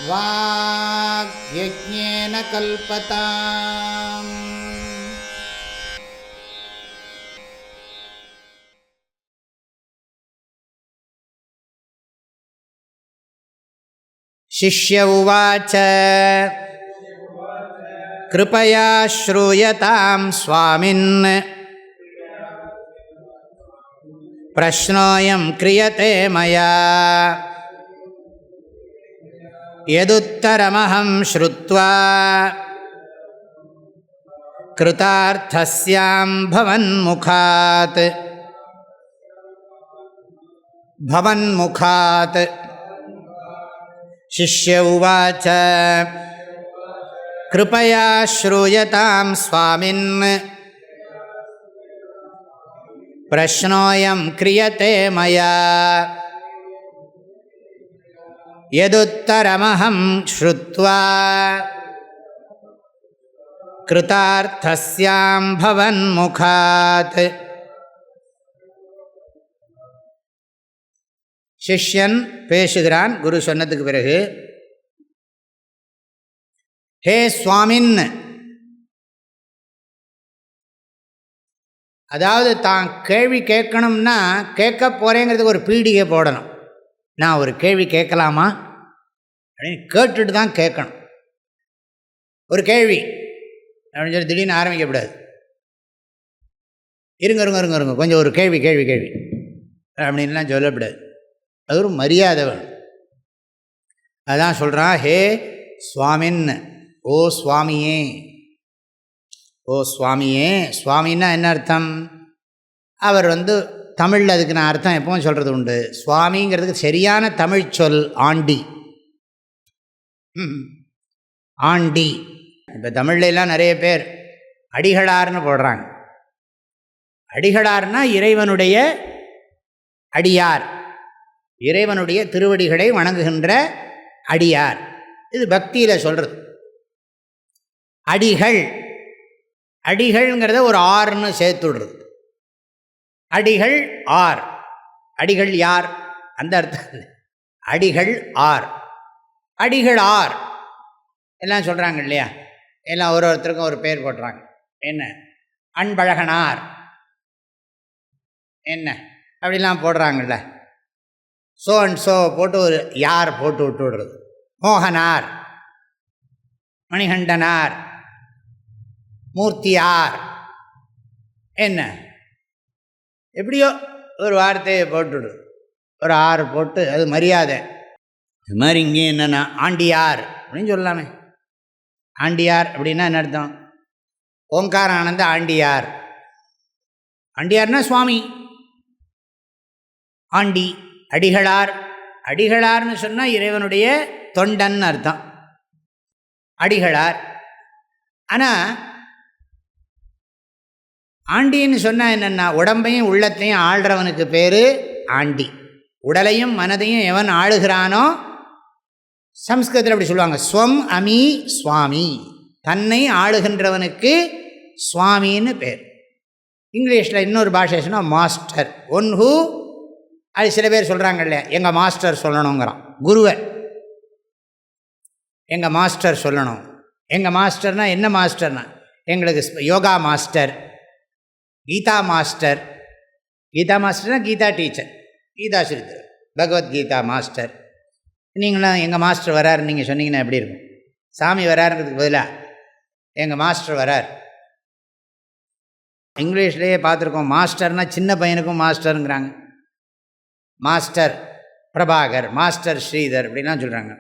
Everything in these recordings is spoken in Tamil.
வாக்யஜ்ஞேன கல்பதாம். சிஷ்ய உவாச்ச கிருபயா ஸ்ரூயதாம் ஸ்வாமின் பிரஷ்னோயம் க்ரியதே மயா யதுத்தரமஹம் ஸ்ருத்வா கிருதார்த்தஸ்யாம் பவன்முகாத். சிஷ்ய உவாச்ச கிருபயா ஸ்ரூயதாம் ஸ்வாமின் பிரஷ்னோயம் க்ரியதே மயா யதுத்தரமஹம் ஸ்ருத்வா கிருதார்த்தஸ்யாம் பவன்முகாத். சிஷ்யன் பேசுகிறான் குரு சொன்னதுக்கு பிறகு. ஹே சுவாமின், அதாவது தான் கேள்வி கேட்கணும்னா கேட்க போகிறேங்கிறதுக்கு ஒரு பீடிகை போடணும். நான் ஒரு கேள்வி கேட்கலாமா அப்படின்னு கேட்டுட்டு தான் கேட்கணும். ஒரு கேள்வி அப்படின்னு சொல்லி திடீர்னு ஆரம்பிக்கக்கூடாது. இருங்க கொஞ்சம் ஒரு கேள்வி அப்படின்லாம் சொல்லக்கூடாது. அது ஒரு மரியாதை வேணும். அதான் சொல்கிறான், ஹே சுவாமின், ஓ சுவாமியே. ஓ சுவாமியே, சுவாமின்னா என்ன அர்த்தம்? அவர் தமிழில் அதுக்கு நான் அர்த்தம் எப்பவும் சொல்கிறது உண்டு. சுவாமிங்கிறதுக்கு சரியான தமிழ் சொல் ஆண்டி. ஆண்டி. இப்போ தமிழ்லாம் நிறைய பேர் அடிகளார்னு போடுறாங்க. அடிகளார்னா இறைவனுடைய அடியார், இறைவனுடைய திருவடிகளை வணங்குகின்ற அடியார். இது பக்தியில் சொல்கிறது. அடிகள், அடிகள்ங்கிறத ஒரு ஆர்னு சேர்த்து விடுறது. அடிகள் ஆர். அடிகள் யார் அந்த அர்த்தம். அடிகள் ஆர், அடிகள் ஆர் எல்லாம் சொல்கிறாங்க இல்லையா? எல்லாம் ஒருத்தருக்கும் ஒரு பேர் போட்டுறாங்க. என்ன அன்பழகனார் என்ன அப்படிலாம் போடுறாங்கல்ல. சோ அண்ட் சோ போட்டு ஒரு யார் போட்டு விட்டு விடுறது. மோகனார், மணிகண்டனார், மூர்த்தியார், என்ன எப்படியோ ஒரு வார்த்தையை போட்டுவிடு, ஒரு ஆறு போட்டு அது மரியாதை. இது மாதிரி இங்கே என்னென்னா ஆண்டியார் அப்படின்னு சொல்லலாமே. ஆண்டியார் அப்படின்னா என்ன அர்த்தம்? ஓங்கார ஆனந்த ஆண்டியார். ஆண்டியார்னா சுவாமி. ஆண்டி, அடிகளார். அடிகளார்னு சொன்னால் இறைவனுடைய தொண்டன் அர்த்தம். அடிகளார். ஆனால் ஆண்டின்னு சொன்னால் என்னென்னா, உடம்பையும் உள்ளத்தையும் ஆள்றவனுக்கு பேர் ஆண்டி. உடலையும் மனதையும் எவன் ஆளுகிறானோ, சம்ஸ்கிருதத்தில் அப்படி சொல்லுவாங்க, ஸ்வம் அமி சுவாமி. தன்னை ஆளுகின்றவனுக்கு சுவாமின்னு பேர். இங்கிலீஷில் இன்னொரு பாஷை சொன்னால் மாஸ்டர். ஒன் ஹூ, அது சில பேர் சொல்கிறாங்க இல்லையா, எங்கள் மாஸ்டர் சொல்லணுங்கிறான். குருவை எங்கள் மாஸ்டர் சொல்லணும். எங்கள் மாஸ்டர்னால் என்ன மாஸ்டர்னா, எங்களுக்கு யோகா மாஸ்டர், கீதா மாஸ்டர். கீதா மாஸ்டர்னால் கீதா டீச்சர், கீதா சொல்லித்தர், பகவத்கீதா மாஸ்டர். நீங்களாம் எங்கள் மாஸ்டர் வராரு நீங்கள் சொன்னீங்கன்னா எப்படி இருக்கும்? சாமி வராருங்கிறதுக்கு பதிலாக எங்கள் மாஸ்டர் வரார். இங்கிலீஷ்லேயே பார்த்துருக்கோம், மாஸ்டர்னால் சின்ன பையனுக்கும் மாஸ்டருங்கிறாங்க. மாஸ்டர் பிரபாகர், மாஸ்டர் ஸ்ரீதர் அப்படின்லாம் சொல்கிறாங்க.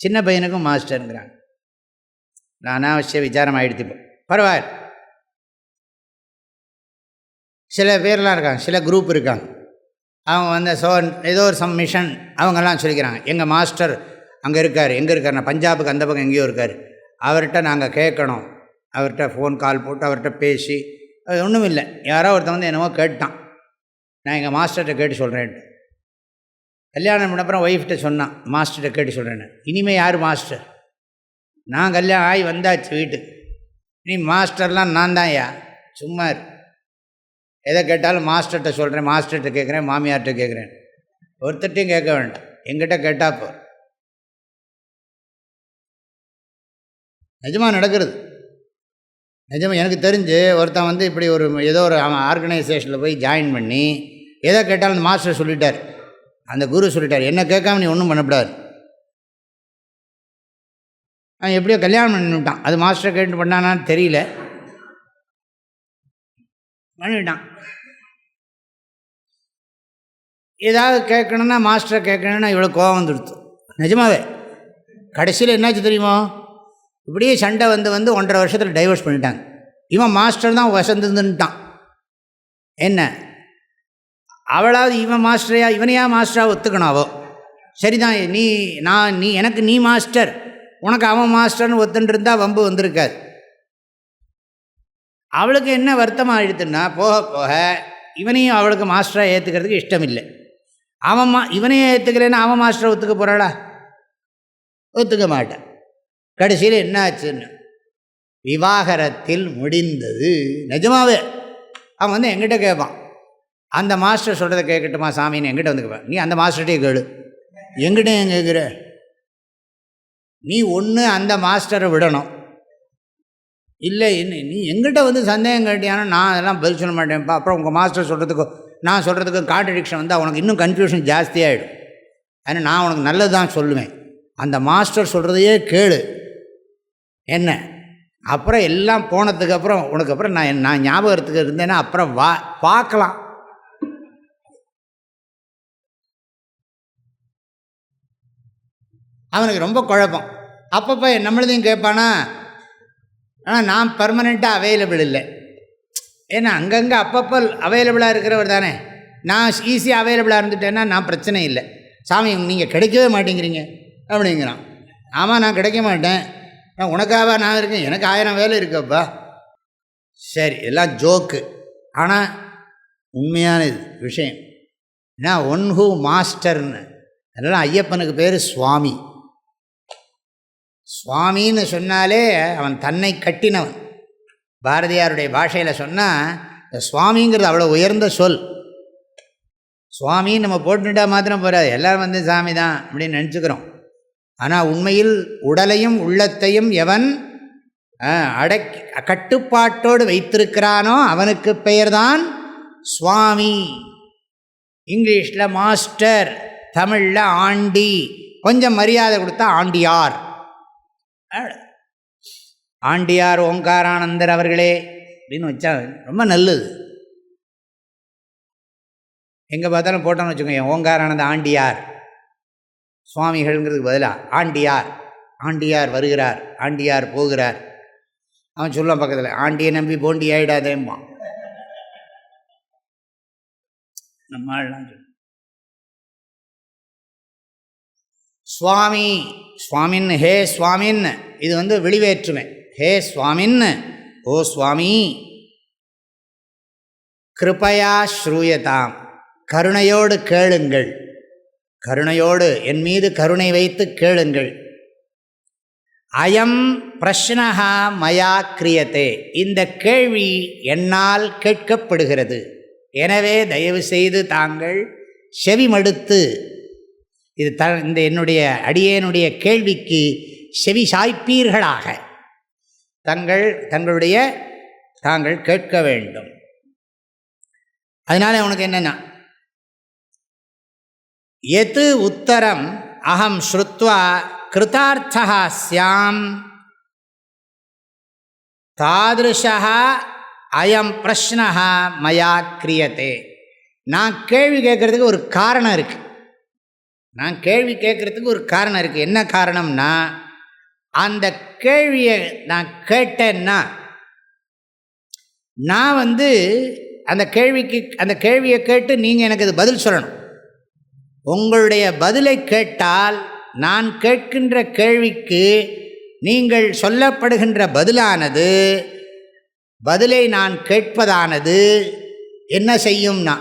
சின்ன பையனுக்கும் மாஸ்டருங்கிறாங்க. நான் அனாவசிய விசாரம் ஆகிடுத்து. இப்போ பரவாயில்ல. சில பேர்லாம் இருக்காங்க, சில குரூப் இருக்காங்க, அவங்க ஏதோ ஒரு சம் மிஷன் அவங்கெல்லாம் சொல்லிக்கிறாங்க, எங்கள் மாஸ்டர் அங்கே இருக்கார். எங்கே இருக்காருன்னா பஞ்சாபுக்கு அந்த பக்கம் எங்கேயோ இருக்கார். அவர்கிட்ட நாங்கள் கேட்கணும். அவர்கிட்ட ஃபோன் கால் போட்டு அவர்கிட்ட பேசி, அது ஒன்றும் இல்லை. யாரோ ஒருத்தன் என்னவோ கேட்டான், நான் எங்கள் மாஸ்டர்கிட்ட கேட்டு சொல்கிறேன்ட்டு. கல்யாணம் பண்ண அப்புறம் ஒய்ஃப்கிட்ட சொன்னான், மாஸ்டர்கிட்ட கேட்டு சொல்கிறேன்னு. இனிமேல் யார் மாஸ்டர்? நான் கல்யாணம் ஆகி வந்தாச்சு வீட்டுக்கு, நீ மாஸ்டர்லாம் நான் தான். சும்மா எதை கேட்டாலும் மாஸ்டர்கிட்ட சொல்கிறேன், மாஸ்டர்கிட்ட கேட்குறேன், மாமியார்கிட்ட கேட்குறேன். ஒருத்தட்டையும் கேட்க வேண்டாம், எங்கிட்ட கேட்டால் போ. நிஜமாக நடக்கிறது. நிஜமாக எனக்கு தெரிஞ்சு ஒருத்தன் வந்து இப்படி ஒரு ஏதோ ஒரு அவன் ஆர்கனைசேஷனில் போய் ஜாயின் பண்ணி எதை கேட்டாலும் அந்த மாஸ்டர் சொல்லிட்டார், அந்த குரு சொல்லிட்டார், என்ன கேட்காம நீ ஒன்றும் பண்ணக்கூடாது. அவன் எப்படியோ கல்யாணம் பண்ணிவிட்டான். அது மாஸ்டரை கேட்டு பண்ணானான்னு தெரியல, பண்ணிவிட்டான். ஏதாவது கேட்கணுன்னா மாஸ்டரை கேட்கணுன்னா இவ்வளோ கோவம் வந்துடுத்து. நிஜமாவே கடைசியில் என்னாச்சு தெரியுமோ, இப்படியே சண்டை வந்து 1.5 வருஷத்தில் டைவர்ஸ் பண்ணிட்டாங்க. இவன் மாஸ்டர் தான் வசந்துட்டான். என்ன அவளாவது இவன் மாஸ்டரையா இவனையா மாஸ்டராக ஒத்துக்கணாவோ? சரிதான், நீ எனக்கு நீ மாஸ்டர், உனக்கு அவன் மாஸ்டர்னு ஒத்துன்னு இருந்தால் வம்பு வந்திருக்காது. அவளுக்கு என்ன வருத்தமாக ஆகிடுதுன்னா, போக போக இவனையும் அவளுக்கு மாஸ்டராக ஏற்றுக்கிறதுக்கு இஷ்டம் இல்லை. இவனையும் ஏற்றுக்கலைன்னா அவன் மாஸ்டரை ஒத்துக்க போகிறாளா? ஒத்துக்க மாட்டான். கடைசியில் என்ன ஆச்சுன்னு விவாகரத்தில் முடிந்தது. நிஜமாவே அவன் வந்து எங்கிட்ட கேட்பான், அந்த மாஸ்டர் சொல்கிறத கேட்கட்டுமா சாமின்னு எங்கிட்ட வந்து கேட்பான். நீ அந்த மாஸ்டர்கிட்டே கேளு, எங்கிட்ட ஏன் கேட்குற? நீ ஒன்று அந்த மாஸ்டரை விடணும், இல்லை நீ எங்கிட்ட வந்து சந்தேகம் கேட்டியானா நான் அதெல்லாம் பதில் சொல்ல மாட்டேன்ப்பா. அப்புறம் உங்கள் மாஸ்டர் சொல்கிறதுக்கு நான் சொல்கிறதுக்கு கான்ட்ரடிக்ஷன் வந்தால் உனக்கு இன்னும் கன்ஃபியூஷன் ஜாஸ்தியாகிடும். ஆனால் நான் உனக்கு நல்லது தான் சொல்லுவேன், அந்த மாஸ்டர் சொல்கிறதையே கேளு என்ன. அப்புறம் எல்லாம் போனதுக்கப்புறம் உனக்கு அப்புறம் நான் ஞாபகத்துக்கு இருந்தேன்னா அப்புறம் பார்க்கலாம். அவனுக்கு ரொம்ப குழப்பம். அப்பப்போ நம்மளதையும் கேட்பானா, ஆனால் நான் பர்மனெண்ட்டாக அவைலபிள் இல்லை. ஏன்னா அங்கங்கே அப்பப்போ அவைலபிளாக இருக்கிறவர் தானே. நான் ஈஸியாக அவைலபிளாக இருந்துட்டேன்னா நான் பிரச்சனை இல்லை. சாமி நீங்கள் கிடைக்கவே மாட்டேங்கிறீங்க அப்படிங்கிறான். ஆமாம் நான் கிடைக்க மாட்டேன், நான் உனக்காக நான் இருக்கேன், எனக்கு 1000 வேலை இருக்குப்பா. சரி எல்லாம் ஜோக்கு, ஆனால் உண்மையான விஷயம் என்ன, ஒன் ஹூ மாஸ்டர்னு. அதனால் ஐயப்பனுக்கு பேர் சுவாமி. சுவாமின்னு சொன்னாலே அவன் தன்னை கட்டினவன். பாரதியாருடைய பாஷையில் சொன்னால் இந்த சுவாமிங்கிறது அவ்வளோ உயர்ந்த சொல். சுவாமின்னு நம்ம போட்டுட்டா மாத்திரம் போகாது, எல்லோரும் வந்து சாமி தான் அப்படின்னு நினச்சிக்கிறோம். ஆனால் உண்மையில் உடலையும் உள்ளத்தையும் எவன் கட்டுப்பாட்டோடு வைத்திருக்கிறானோ அவனுக்கு பெயர்தான் சுவாமி. இங்கிலீஷில் மாஸ்டர், தமிழில் ஆண்டி, கொஞ்சம் மரியாதை கொடுத்தா ஆண்டியார். ஆண்டியார் ஓங்காரானந்தர் அவர்களே அப்படின்னு வச்சா ரொம்ப நல்லது. எங்கே பார்த்தாலும் போட்டோன்னு வச்சுக்கோங்க, ஓங்காரானந்த ஆண்டியார் சுவாமிகள்ங்கிறதுக்கு பதிலாக ஆண்டியார். ஆண்டியார் வருகிறார், ஆண்டியார் போகிறார். அவன் சொல்லுவான் பக்கத்தில், ஆண்டியை நம்பி போண்டி ஆகிடாதேம்மா. நம்மளாம் சொல்ல சுவாமி சுவாமின், ஹே சுவாமின், இது வந்து வெளிவேற்றுமை. ஹே சுவாமின், ஓ சுவாமி, கிருபையா ஸ்ரூயதாம், கருணையோடு கேளுங்கள், கருணையோடு என் மீது கருணை வைத்து கேளுங்கள். அயம் பிரஷ்னஹா மயா கிரியத்தே, இந்த கேள்வி என்னால் கேட்கப்படுகிறது, எனவே தயவு செய்து தாங்கள் செவிமடுத்து இது இந்த என்னுடைய அடியேனுடைய கேள்விக்கு செவி சாய்ப்பீர்களாக தாங்கள் கேட்க வேண்டும். அதனால உனக்கு என்னன்னா, எது உத்தரம் அகம் ஸ்ருத்வா கிருதார்த்தா ஸ்யாம் தாதிருஷா அயம் பிரஷ்னஹா மயா கிரியத்தே. நான் கேள்வி கேட்கறதுக்கு ஒரு காரணம் இருக்குது. என்ன காரணம்னா, அந்த கேள்வியை நான் கேட்டேன்னா நான் வந்து அந்த கேள்வியை கேட்டு நீங்கள் எனக்கு அது பதில் சொல்லணும். உங்களுடைய பதிலை கேட்டால் நான் கேட்கின்ற கேள்விக்கு நீங்கள் சொல்லப்படுகின்ற பதிலை நான் கேட்பதானது என்ன செய்யும்னா,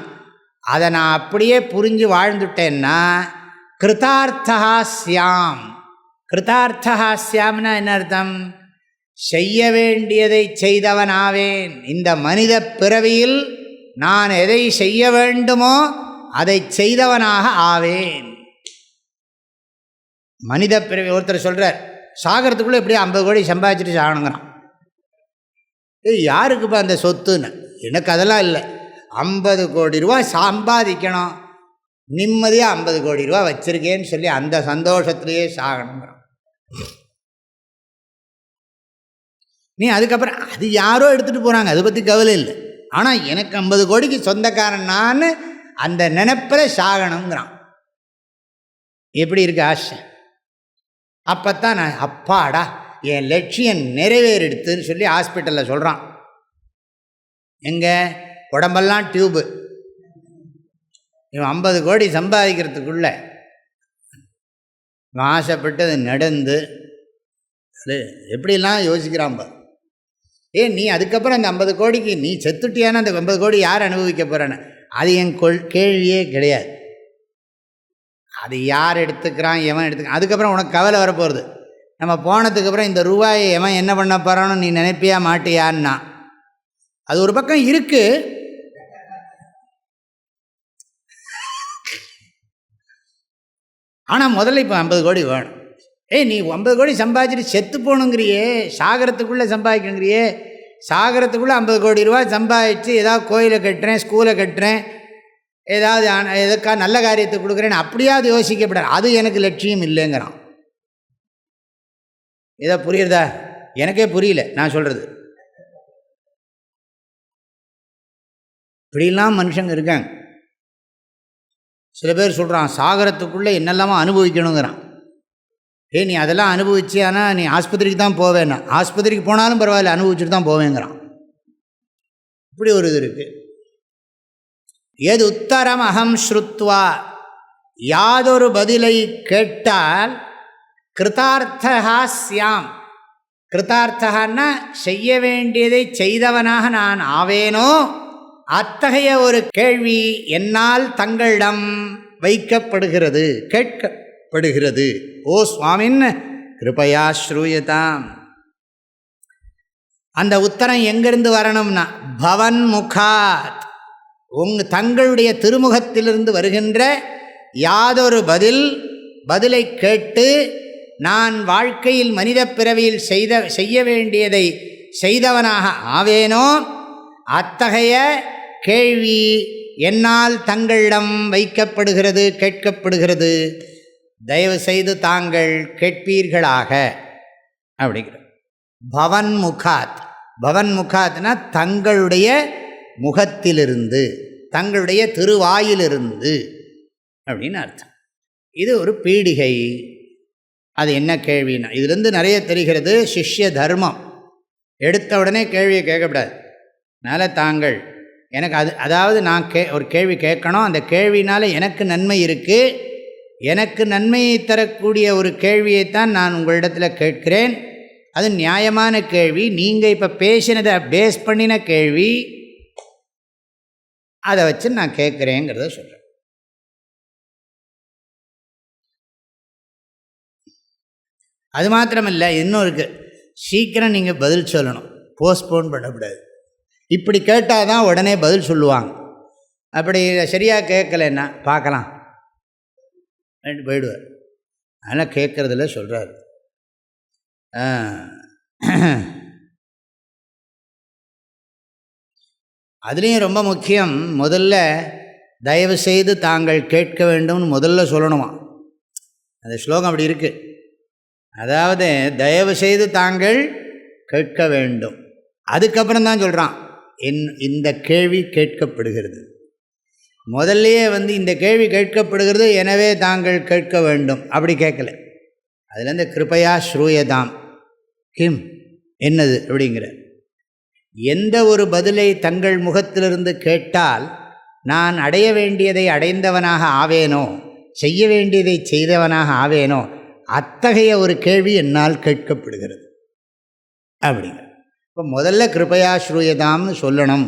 அதை நான் அப்படியே புரிஞ்சு வாழ்ந்துட்டேன்னா கிருதார்த்தா ஸ்யாம். கிருதார்த்தா ஸ்யாம்னா என்ன அர்த்தம்? செய்ய வேண்டியதை செய்தவனாவேன். இந்த மனித பிறவியில் நான் எதை செய்ய வேண்டுமோ அதை செய்தவனாக ஆவேன். மனித பிறவி, ஒருத்தர் சொல்கிறார், சாகிறதுக்குள்ளே எப்படியும் 50 கோடி சம்பாதிச்சுட்டு சாகணுங்கிறான். யாருக்குப்பா அந்த சொத்துன்னு? எனக்கு அதெல்லாம் இல்லை. 50 கோடி ரூபா சம்பாதிக்கணும், நிம்மதியாக 50 கோடி ரூபா வச்சுருக்கேன்னு சொல்லி அந்த சந்தோஷத்துலேயே சாகணுங்கிறான். நீ அதுக்கப்புறம் அது யாரோ எடுத்துகிட்டு போகிறாங்க, அதை பற்றி கவலை இல்லை. ஆனால் எனக்கு 50 கோடிக்கு சொந்தக்காரன் நான் அந்த நினைப்பில் சாகணுங்கிறான். எப்படி இருக்கு ஆசை? அப்போத்தான் நான் அப்பாடா என் லட்சியம் நிறைவேறிடுத்துன்னு சொல்லி ஹாஸ்பிட்டலில் சொல்கிறான். எங்கே உடம்பெல்லாம் டியூபு. இவன் 50 கோடி சம்பாதிக்கிறதுக்குள்ள இவன் ஆசைப்பட்டு அது நடந்து எப்படிலாம் யோசிக்கிறான் பார். நீ அதுக்கப்புறம் அந்த 50 கோடிக்கு நீ செத்துட்டியான அந்த 50 கோடி யார் அனுபவிக்க போகிறான்னு அது என் கேள்வியே கிடையாது. அது யார் எடுத்துக்கிறான், எவன் எடுத்துக்கிறான், அதுக்கப்புறம் உனக்கு கவலை வரப்போகிறது. நம்ம போனதுக்கப்புறம் இந்த ரூபாயை எவன் என்ன பண்ண போகிறான்னு நீ நினைப்பியா மாட்டியான்னா அது ஒரு பக்கம் இருக்குது. ஆனால் முதல்ல இப்போ 50 கோடி வேணும். நீ 50 கோடி சம்பாதிச்சுட்டு செத்து போகணுங்கிறியே, சாகரத்துக்குள்ளே சம்பாதிக்கணுங்கிறியே. சாகரத்துக்குள்ளே 50 கோடி ரூபா சம்பாதிச்சு ஏதாவது கோயிலை கட்டுறேன், ஸ்கூலை கட்டுறேன், ஏதாவது எதுக்காக நல்ல காரியத்தை கொடுக்குறேன்னு அப்படியாவது யோசிக்கப்படாது. அது எனக்கு லட்சியம் இல்லைங்கிறான். ஏதோ புரியுறதா? எனக்கே புரியல நான் சொல்கிறது. இப்படிலாம் மனுஷங்க இருக்காங்க. சில பேர் சொல்கிறான் சாகரத்துக்குள்ளே என்னெல்லாமா அனுபவிக்கணுங்கிறான். நீ அதெல்லாம் அனுபவிச்சு, ஆனால் நீ ஆஸ்பத்திரிக்கு தான் போவேன்னா, ஆஸ்பத்திரிக்கு போனாலும் பரவாயில்ல அனுபவிச்சுட்டு தான் போவேங்கிறான். இப்படி ஒரு இது இருக்குது. எது உத்தரம் அகம் ஸ்ருத்வா, யாதொரு பதிலை கேட்டால் கிருதார்த்தா ஸ்யாம். கிருதார்த்தகான்னா செய்ய வேண்டியதை செய்தவனாக நான் ஆவேனோ, அத்தகைய ஒரு கேள்வி என்னால் தங்களிடம் வைக்கப்படுகிறது, கேட்கப்படுகிறது. ஓ சுவாமின் கிருபையா ஸ்ரூயதாம். அந்த உத்தரம் எங்கிருந்து வரணும்னா பவன் முகாத், தங்களுடைய திருமுகத்திலிருந்து வருகின்ற யாதொரு பதிலை கேட்டு நான் வாழ்க்கையில் மனித பிறவியில் செய்ய வேண்டியதை செய்தவனாக ஆவேனோ, அத்தகைய கேள்வி என்னால் தங்களிடம் வைக்கப்படுகிறது, கேட்கப்படுகிறது. தயவு செய்து தாங்கள் கேட்பீர்களாக அப்படிங்கிற. பவன் முகாத், பவன் முகாத்னா தங்களுடைய முகத்திலிருந்து, தங்களுடைய திருவாயிலிருந்து அப்படின்னு அர்த்தம். இது ஒரு பீடிகை. அது என்ன கேள்வின்னா, இதுலேருந்து நிறைய தெரிகிறது. சிஷ்ய தர்மம். எடுத்த உடனே கேள்வியை கேட்கக்கூடாது. அதனால் தாங்கள் எனக்கு அதாவது நான் ஒரு கேள்வி கேட்கணும், அந்த கேள்வினால் எனக்கு நன்மை இருக்குது, எனக்கு நன்மையை தரக்கூடிய ஒரு கேள்வியைத்தான் நான் உங்களிடத்தில் கேட்கிறேன். அது நியாயமான கேள்வி, நீங்கள் இப்போ பேசினதை பேஸ் பண்ணின கேள்வி, அதை வச்சு நான் கேட்குறேங்கிறத சொல்கிறேன். அது மாத்திரமில்லை, இன்னும் இருக்குது. சீக்கிரம் நீங்கள் பதில் சொல்லணும், போஸ்ட்போன் பண்ணக்கூடாது. இப்படி கேட்டால் தான் உடனே பதில் சொல்லுவாங்க. அப்படி சரியாக கேட்கலன்னா பார்க்கலாம் போயிடுவார். அதனால் கேட்குறதில்ல சொல்கிறார். அதுலேயும் ரொம்ப முக்கியம், முதல்ல தயவு செய்து தாங்கள் கேட்க வேண்டும்னு முதல்ல சொல்லணுமா. அந்த ஸ்லோகம் அப்படி இருக்குது. அதாவது தயவு செய்து தாங்கள் கேட்க வேண்டும், அதுக்கப்புறம் தான் சொல்கிறான் இந்த கேள்வி கேட்கப்படுகிறது. முதல்லையே இந்த கேள்வி கேட்கப்படுகிறது, எனவே தாங்கள் கேட்க வேண்டும் அப்படி கேட்கல. அதுலேருந்து கிருபையா ஸ்ரூயதாம் கிம் என்னது அப்படிங்கிற. எந்த ஒரு பதிலை தங்கள் முகத்திலிருந்து கேட்டால் நான் அடைய வேண்டியதை அடைந்தவனாக ஆவேனோ, செய்ய வேண்டியதை செய்தவனாக ஆவேனோ, அத்தகைய ஒரு கேள்வி என்னால் கேட்கப்படுகிறது அப்படிங்கிற. இப்போ முதல்ல கிருபையா ஸ்ரூயதாம்னு சொல்லணும்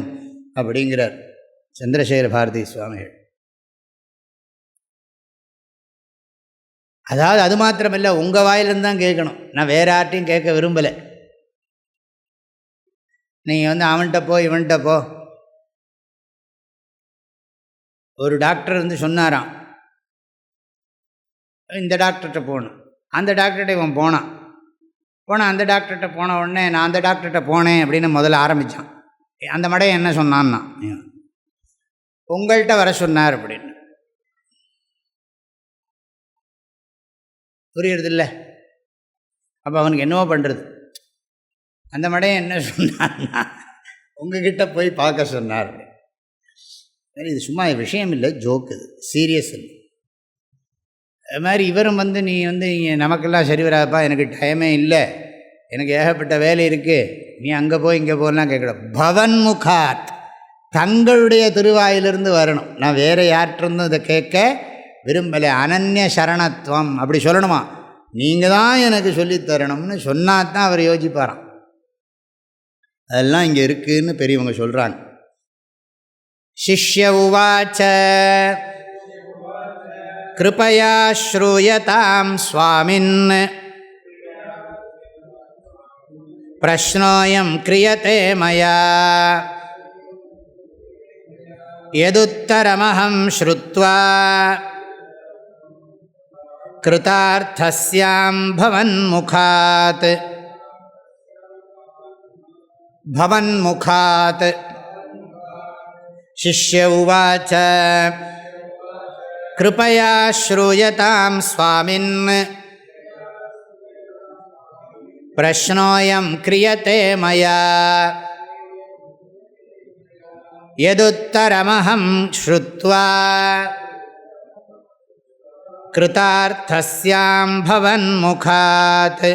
அப்படிங்கிறார் சந்திரசேகர பாரதி சுவாமிகள். அதாவது அது மாத்திரமில்லை, உங்கள் வாயிலிருந்து தான் கேட்கணும், நான் வேறு யார்ட்டையும் கேட்க விரும்பலை. நீங்கள் அவன்கிட்ட போ இவன்கிட்ட போ. ஒரு டாக்டர் சொன்னாராம், இந்த டாக்டர்கிட்ட போகணும், அந்த டாக்டர்கிட்ட இவன் போனான். போனால் அந்த டாக்டர்கிட்ட போன உடனே நான் அந்த டாக்டர்கிட்ட போனேன் அப்படின்னு முதல்ல ஆரம்பித்தான். அந்த மடையை என்ன சொன்னான்னா, உங்கள்கிட்ட வர சொன்னார் அப்படின்னு. புரியுறதில்ல? அப்போ அவனுக்கு என்னவோ பண்ணுறது. அந்த மடையை என்ன சொன்னார்னா உங்ககிட்ட போய் பார்க்க சொன்னார். இது சும்மா விஷயம் இல்லை, ஜோக்கு, இது சீரியஸ் இல்லை. அது மாதிரி இவரும் நீ நமக்கெல்லாம் சரி வராப்பா, எனக்கு டைமே இல்லை, எனக்கு ஏகப்பட்ட வேலை இருக்குது, நீ அங்கே போய் இங்கே போகலாம் கேட்கக்கூடாது. பவன்முகாத், தங்களுடைய திருவாயிலிருந்து வரணும். நான் வேறு யார்கிட்டருந்தும் இதை கேட்க விரும்பலை. அனன்ய சரணத்துவம் அப்படி சொல்லணுமா, நீங்கள் தான் எனக்கு சொல்லித்தரணும்னு சொன்னால் தான் அவர் யோசிப்பாராம். அதெல்லாம் இங்கே இருக்குதுன்னு பெரியவங்க சொல்கிறாங்க. சிஷ்ய உவாச்ச கிருபயா ஸ்ரூயதாம் ஸ்வாமின் பிரஷ்னோயம் கிரியதே மயா யதுத்தரமஹம் ஸ்ருத்வா கிருதார்த்தஸ்யாம் பவன்முகாத். பவன்முகாத். சிஷ்ய உவாச்ச கிருபயா ஸ்ரூயதாம் ஸ்வாமின் பிரஷ்னோயம் கிரியதே மயா யதுத்தரமஹம் ஸ்ருத்வா கிருதார்த்தஸ்யாம் பவன்முகாத்.